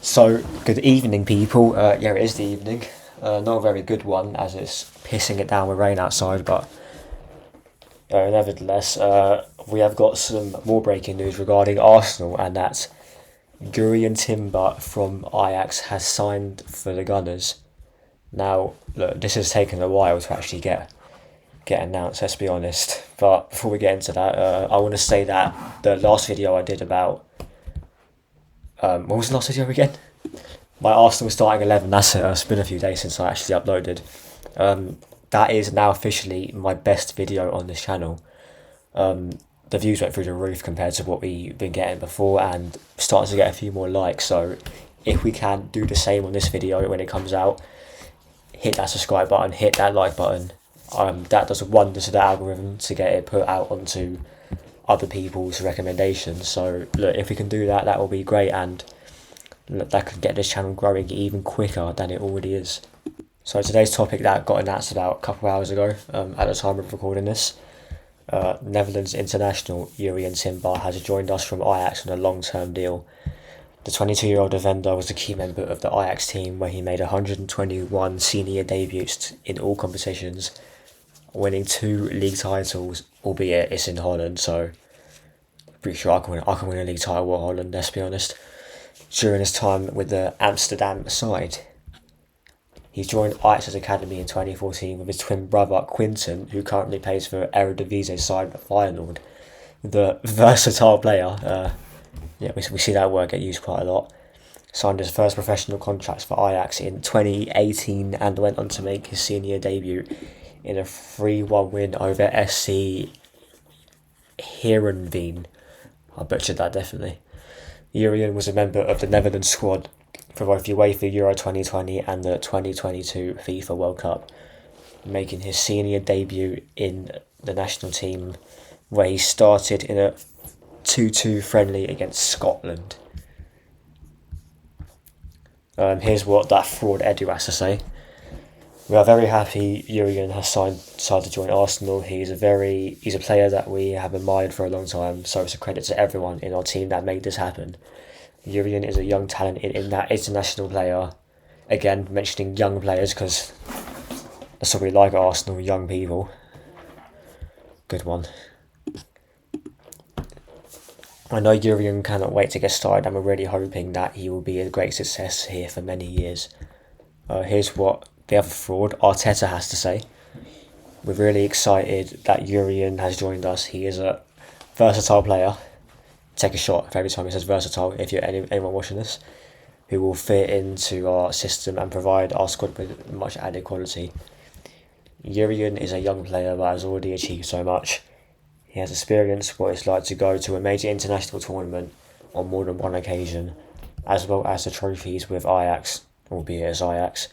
So, good evening, people. Yeah, it is the evening. Not a very good one as it's pissing it down with rain outside, but nevertheless, we have got some more breaking news regarding Arsenal, and that's Gurian Timber from Ajax has signed for the Gunners. Now, look, this has taken a while to actually get announced. Let's be honest. But before we get into that, I want to say that the last video I did about what was the last video again? My Arsenal starting 11. That's it. It's been a few days since I actually uploaded. That is now officially my best video on this channel. The views went through the roof compared to what we've been getting before, and starting to get a few more likes. So if we can do the same on this video when it comes out, hit that subscribe button, hit that like button. That does wonders to the algorithm to get it put out onto other people's recommendations. So look, if we can do that, that will be great, and look, that could get this channel growing even quicker than it already is. So today's topic that got announced about a couple of hours ago, at the time of recording this, Netherlands international Jurrien Timber has joined us from Ajax on a long-term deal. The 22-year-old defender was a key member of the Ajax team where he made 121 senior debuts in all competitions, winning 2 league titles, albeit it's in Holland, so pretty sure I can win a league title with Holland, let's be honest. During his time with the Amsterdam side, he joined Ajax's academy in 2014 with his twin brother Quinten, who currently plays for Eredivisie side Feyenoord. The versatile player, we see that word get used quite a lot, signed his first professional contracts for Ajax in 2018 and went on to make his senior debut in a 3-1 win over SC Heerenveen. I butchered that definitely. Jurrien was a member of the Netherlands squad for both UEFA Euro 2020 and the 2022 FIFA World Cup, making his senior debut in the national team where he started in a 2-2 friendly against Scotland. Here's what that fraud Edu has to say. We are very happy Jurrien has decided to join Arsenal. He's a player that we have admired for a long time, so it's a credit to everyone in our team that made this happen. Jurrien is a young talent in that international player. Again, mentioning young players because that's what we like at Arsenal, young people. Good one. I know Jurrien cannot wait to get started, and we're really hoping that he will be a great success here for many years. Here's what the other fraud, Arteta, has to say. We're really excited that Jurrien has joined us. He is a versatile player. Take a shot for every time he says versatile, if you're anyone watching this, who will fit into our system and provide our squad with much added quality. Jurrien is a young player that has already achieved so much. He has experienced what it's like to go to a major international tournament on more than one occasion, as well as the trophies with Ajax, albeit as Ajax.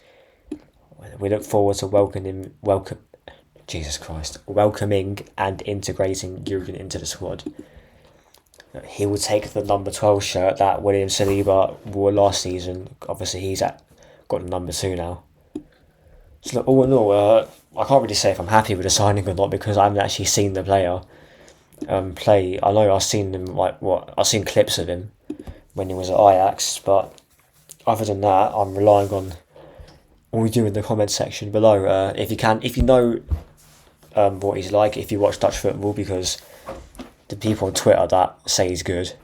We look forward to welcoming and integrating Jurrien into the squad. He will take the number 12 shirt that William Saliba wore last season. Obviously, he's got the number 2 now. So look, all in all, I can't really say if I'm happy with the signing or not because I haven't actually seen the player play. I know I've seen him I've seen clips of him when he was at Ajax, but other than that, I'm relying on all you do in the comment section below. If you know what he's like, if you watch Dutch football, because the people on Twitter that say he's good,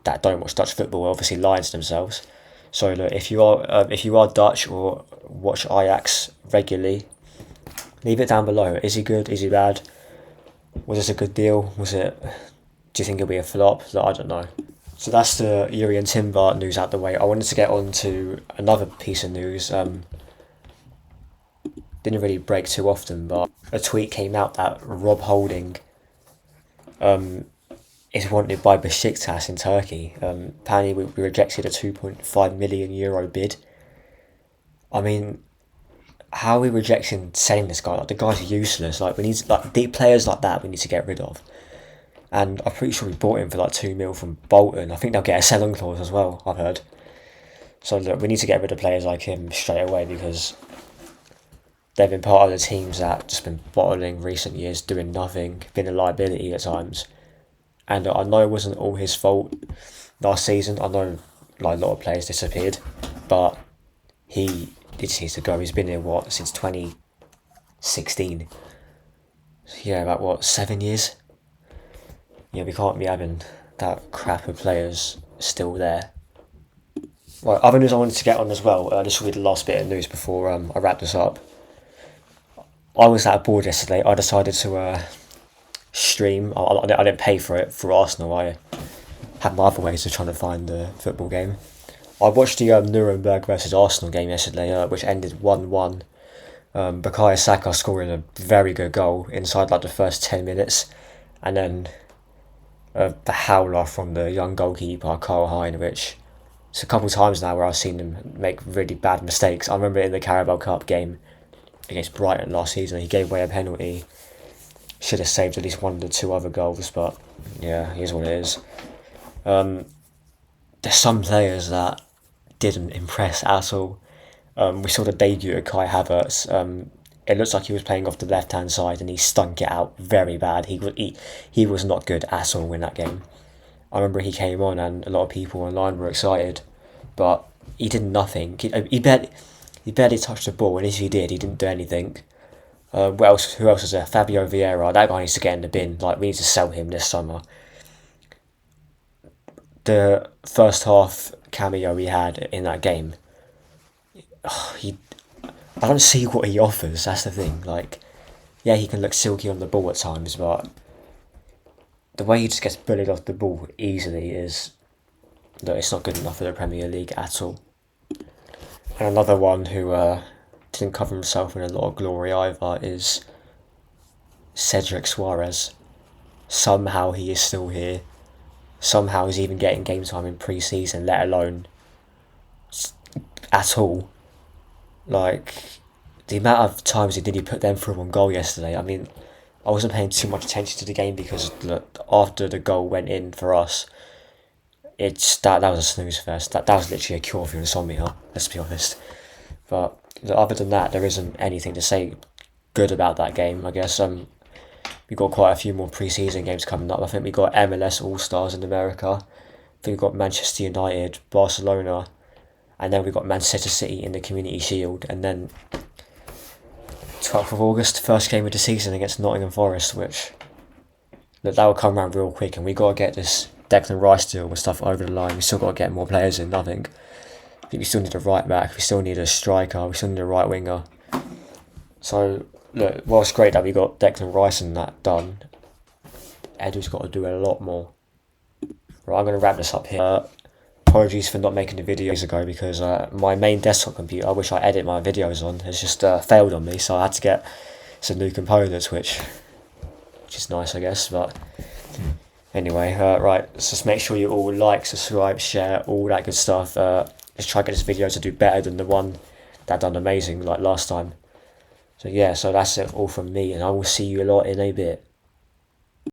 that don't watch Dutch football, are obviously lying to themselves. So look, if you are Dutch or watch Ajax regularly, leave it down below. Is he good? Is he bad? Was this a good deal? Do you think it'll be a flop? Look, I don't know. So that's the Jurrien Timber news out the way. I wanted to get on to another piece of news. Didn't really break too often, but a tweet came out that Rob Holding is wanted by Besiktas in Turkey. Apparently we rejected a €2.5 million bid. I mean, how are we rejecting selling this guy? Like, the guy's useless. Like, we need deep players like that we need to get rid of. And I'm pretty sure we bought him for like 2 mil from Bolton. I think they'll get a sell-on clause as well, I've heard. So look, we need to get rid of players like him straight away because they've been part of the teams that just been bottling recent years, doing nothing, been a liability at times. And I know it wasn't all his fault last season. I know like a lot of players disappeared, but he just needs to go. He's been here since 2016. Yeah, about 7 years. Yeah, we can't be having that crap of players still there. Right, other news I wanted to get on as well. This will be the last bit of news before I wrap this up. I was at a board yesterday. I decided to stream. I didn't pay for it for Arsenal. I had my other ways of trying to find the football game. I watched the Nuremberg versus Arsenal game yesterday, which ended 1-1. Bukayo Saka scoring a very good goal inside like the first 10 minutes, and then the howler from the young goalkeeper Karl Heinrich. It's a couple of times now where I've seen him make really bad mistakes. I remember in the Carabao Cup game against Brighton last season, he gave away a penalty. Should have saved at least one of the two other goals, but yeah, here's what it is. There's some players that didn't impress at all. We saw the debut of Kai Havertz. It looks like he was playing off the left hand side and he stunk it out very bad. He was not good at all in that game. I remember he came on and a lot of people online were excited, but he did nothing. He barely touched the ball, and if he did, he didn't do anything. Who else was there? Fabio Vieira. That guy needs to get in the bin. Like, we need to sell him this summer. The first half cameo he had in that game, I don't see what he offers. That's the thing. Like, yeah, he can look silky on the ball at times, but the way he just gets bullied off the ball easily is that it's not good enough for the Premier League at all. And another one who didn't cover himself in a lot of glory either is Cedric Suarez. Somehow he is still here. Somehow he's even getting game time in pre-season, let alone at all. Like, the amount of times he nearly put them through on goal yesterday. I mean, I wasn't paying too much attention to the game because after the goal went in for us, that was a snooze fest. That was literally a cure for insomnia, let's be honest. But other than that, there isn't anything to say good about that game, I guess. We've got quite a few more pre-season games coming up. I think we got MLS All-Stars in America. I think we've got Manchester United, Barcelona, and then we've got Manchester City in the Community Shield, and then 12th of August, first game of the season against Nottingham Forest, which that will come around real quick, and we got to get this Declan Rice deal and stuff over the line. We still got to get more players in, I think. We still need a right back, we still need a striker, we still need a right winger. So, look, while it's great that we got Declan Rice and that done, Edu's got to do a lot more. Right, I'm going to wrap this up here. Apologies for not making the videos ago because my main desktop computer, which I edit my videos on, has just failed on me, so I had to get some new components, which is nice, I guess. But anyway, right, so just make sure you all like, subscribe, share, all that good stuff. Let's try to get this video to do better than the one that done amazing like last time. So yeah, so that's it all from me, and I will see you a lot in a bit.